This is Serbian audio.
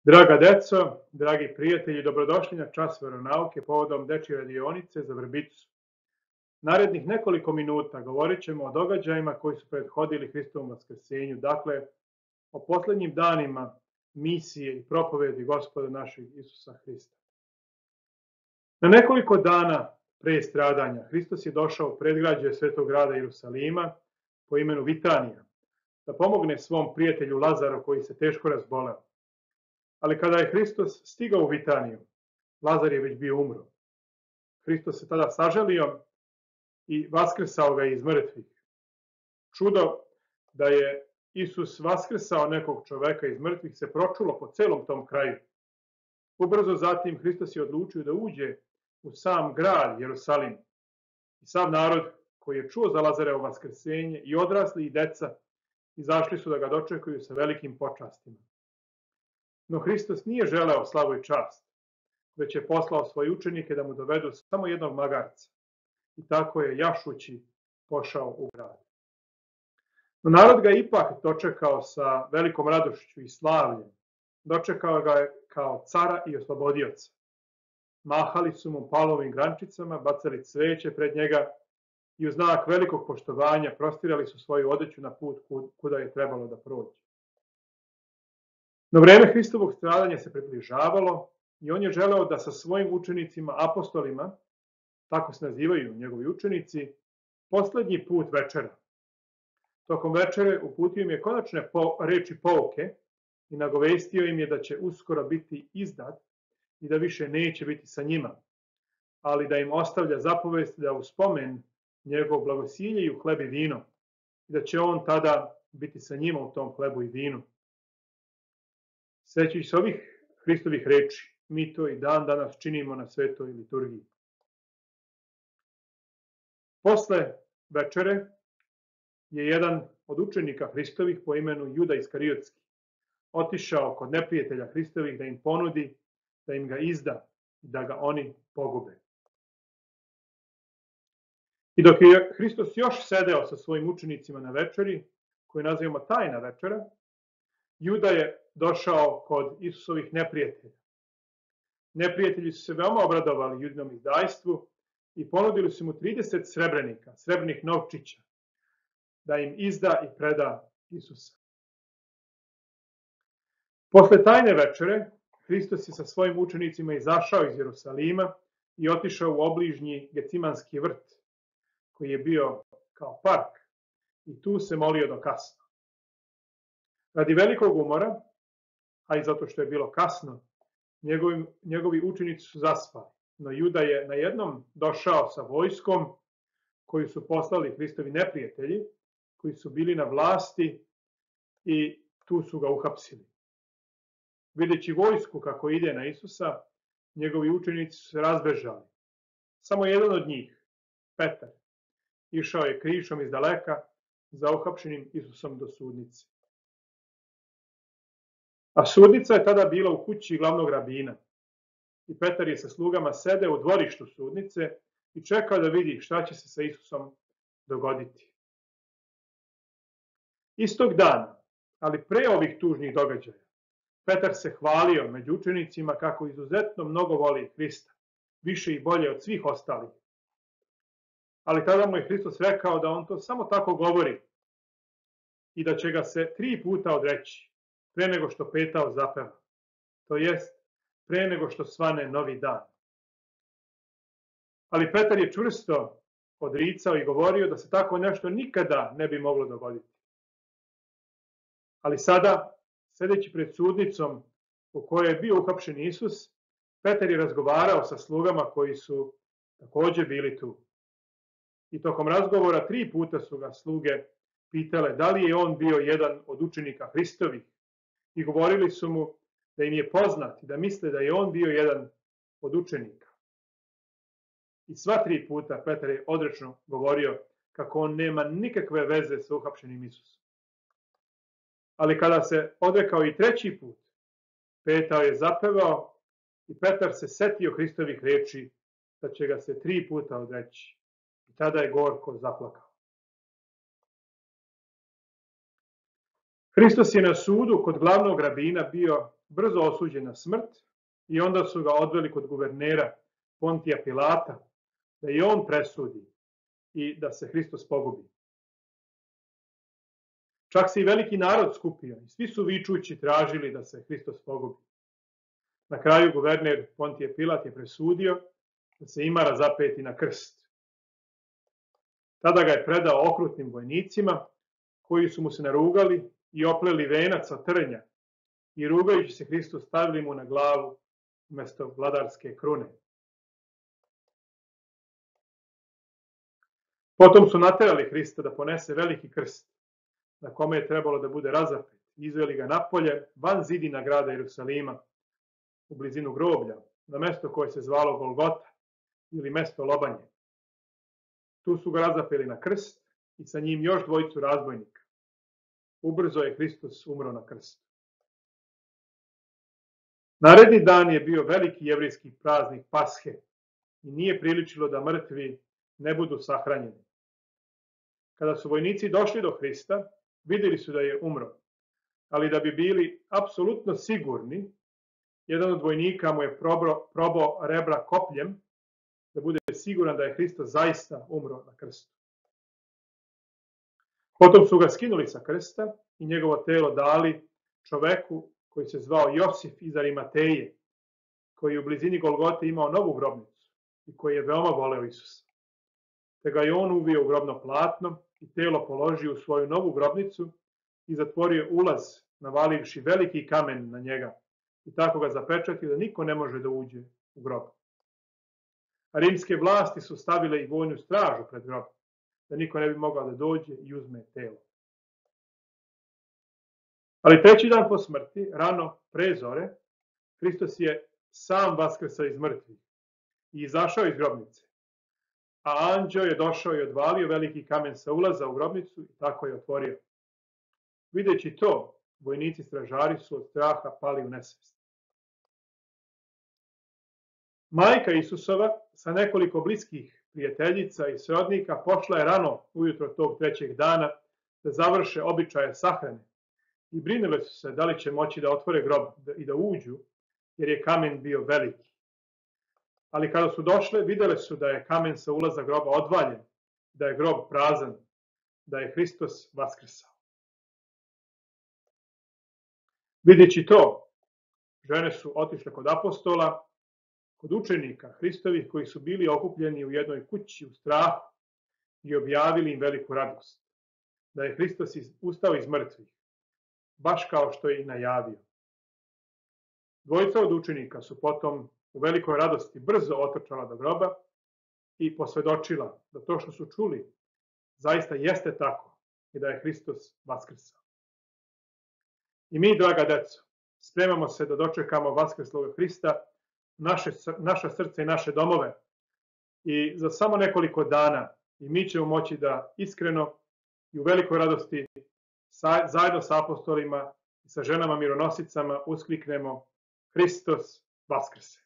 Draga deco, dragi prijatelji, dobrodošli na čas veronauke povodom dečje radionice za Vrbicu. Narednih nekoliko minuta govorit ćemo o događajima koji su prethodili Hristovom vaskrsenju, dakle o posljednjim danima misije i propovedi Gospoda našeg Isusa Hrista. Na nekoliko dana pre stradanja Hristos je došao u predgrađe svetog grada Jerusalima po imenu Vitanija da pomogne svom prijatelju Lazaru koji se teško razboleo. Ali kada je Hristos stigao u Vitaniju, Lazar je već bio umro. Hristos se tada sažalio i vaskrsao ga iz mrtvih. Čudo da je Isus vaskrsao nekog čoveka iz mrtvih se pročulo po celom tom kraju. Ubrzo zatim Hristos je odlučio da uđe u sam grad Jerusalim. I sav narod koji je čuo za Lazarevo vaskrsenje, i odrasli i deca, izašli su da ga dočekuju sa velikim počastima. No Hristos nije želeo slavu i čast, već je poslao svoje učenike da mu dovedu samo jednog magarca. I tako je jašući pošao u grad. No narod ga ipak dočekao sa velikom radošću i slavljem. Dočekao ga je kao cara i oslobodioca. Mahali su mu palovim grančicama, bacali cveće pred njega i u znak velikog poštovanja prostirali su svoju odeću na put kuda je trebalo da prođe. No vreme Hristovog stradanja se približavalo i on je želeo da sa svojim učenicima, apostolima, tako se nazivaju njegovi učenici, poslednji put večera. Tokom večere uputio im je konačne reči pouke i nagovestio im je da će uskoro biti izdat i da više neće biti sa njima, ali da im ostavlja zapovest da u spomen njegov blagosiljaju hleb i vino i da će on tada biti sa njima u tom hlebu i vinu. Sećajući se ovih Hristovih reči, mi to i dan danas činimo na svetoj liturgiji. Posle večere je jedan od učenika Hristovih po imenu Juda Iskariotski otišao kod neprijatelja Hristovih da im ponudi da im ga izda i da ga oni pogube. I dok je Hristos još sedeo sa svojim učenicima na večeri, koju nazivamo tajna večera, Juda je došao kod Isusovih neprijatelja. Neprijatelji su se veoma obradovali Judinom izdajstvu i ponudili su mu 30 srebrenika, srebrnih novčića, da im izda i preda Isusa. Posle tajne večere, Hristos je sa svojim učenicima izašao iz Jerusalima i otišao u obližnji Gecimanski vrt, koji je bio kao park, i tu se molio do kasno. Radi velikog umora, a i zato što je bilo kasno, njegovi učenici su zaspali. No Juda je najednom došao sa vojskom koju su poslali Hristovi neprijatelji, koji su bili na vlasti i tu su ga uhapsili. Videći vojsku kako ide na Isusa, njegovi učenici su se razbežali. Samo jedan od njih, Petar, išao je krišom iz daleka za uhapšenim Isusom do sudnice. A sudnica je tada bila u kući glavnog rabina. I Petar je sa slugama sedeo u dvorištu sudnice i čekao da vidi šta će se sa Isusom dogoditi. Istog dana, ali pre ovih tužnih događaja, Petar se hvalio među učenicima kako izuzetno mnogo voli Hrista, više i bolje od svih ostalih. Ali tada mu je Hristos rekao da on to samo tako govori i da će ga se 3 puta odreći pre nego što petao zapeva, to jest pre nego što svane novi dan. Ali Petar je čvrsto odricao i govorio da se tako nešto nikada ne bi moglo dogoditi. Ali sada, sedeći pred sudnicom u kojoj je bio uhapšen Isus, Petar je razgovarao sa slugama koji su takođe bili tu. I tokom razgovora 3 puta su ga sluge pitale da li je on bio jedan od učenika Hristovih i govorili su mu da im je poznat i da misle da je on bio jedan od učenika. I sva 3 puta Petar je odrečno govorio kako on nema nikakve veze sa uhapšenim Isusom. Ali kada se odrekao i 3. put, petao je zapevao i Petar se setio Hristovih reči da će ga se 3 puta odreći. I tada je gorko zaplakao. Hristos je na sudu kod glavnog rabina bio brzo osuđen na smrt i onda su ga odveli kod guvernera Pontija Pilata da i on presudi i da se Hristos pogubi. Čak se i veliki narod skupio i svi su vičući tražili da se Hristos pogubi. Na kraju guverner Pontije Pilat je presudio da se ima razapeti na krst. Tada ga je predao okrutnim vojnicima koji su mu se narugali i opleli venac od trnja i rugajući se Hristu stavili mu na glavu umjesto vladarske krune. Potom su naterali Hrista da ponese veliki krst na kome je trebalo da bude razapet. Izveli ga napolje, van zidina grada Jerusalima, u blizinu groblja, na mesto koje se zvalo Golgota ili mesto lobanje. Tu su ga razapeli na krst i sa njim još dvojicu razbojnika. Ubrzo je Hristos umro na krstu. Naredni dan je bio veliki jevrijski praznik Pashe i nije priličilo da mrtvi ne budu sahranjeni. Kada su vojnici došli do Hrista, vidjeli su da je umro, ali da bi bili apsolutno sigurni, jedan od vojnika mu je probao rebra kopljem da bude siguran da je Hristos zaista umro na krstu. Potom su ga skinuli sa krsta i njegovo telo dali čoveku koji se zvao Josif iz Arimateje, koji je u blizini Golgote imao novu grobnicu i koji je veoma voleo Isusa. Te ga je on uvio u grobno platno i telo položio u svoju novu grobnicu i zatvorio ulaz, navalivši veliki kamen na njega i tako ga zapečatio da niko ne može da uđe u grob. A rimske vlasti su stavile i vojnu stražu pred grob, da niko ne bi mogao da dođe i uzme telo. Ali treći dan po smrti, rano pre zore, Hristos je sam vaskrsao iz mrtvih i izašao iz grobnice. A anđeo je došao i odvalio veliki kamen sa ulaza u grobnicu i tako je otvorio. Videći to, vojnici stražari su od straha pali u nesvest. Majka Isusova sa nekoliko bliskih prijateljica i srodnika pošla je rano ujutro tog trećeg dana da završe običaje sahrane i brinule su se da li će moći da otvore grob i da uđu, jer je kamen bio veliki. Ali kada su došle, vidjele su da je kamen sa ulaza groba odvaljen, da je grob prazan, da je Hristos vaskrsao. Vidjeći to, žene su otišle kod apostola, kod učenika Hristovih koji su bili okupljeni u jednoj kući u strahu i objavili im veliku radost, da je Hristos ustao iz mrtvih, baš kao što je i najavio. Dvojica od učenika su potom u velikoj radosti brzo otrčala do groba i posvedočila da to što su čuli zaista jeste tako i da je Hristos vaskrsao. I mi, draga deco, spremamo se da dočekamo vaskrslog Hrista, naša srca i naše domove. I za samo nekoliko dana i mi ćemo moći da iskreno i u velikoj radosti zajedno sa apostolima i sa ženama mironosicama uskliknemo Hristos vaskrse.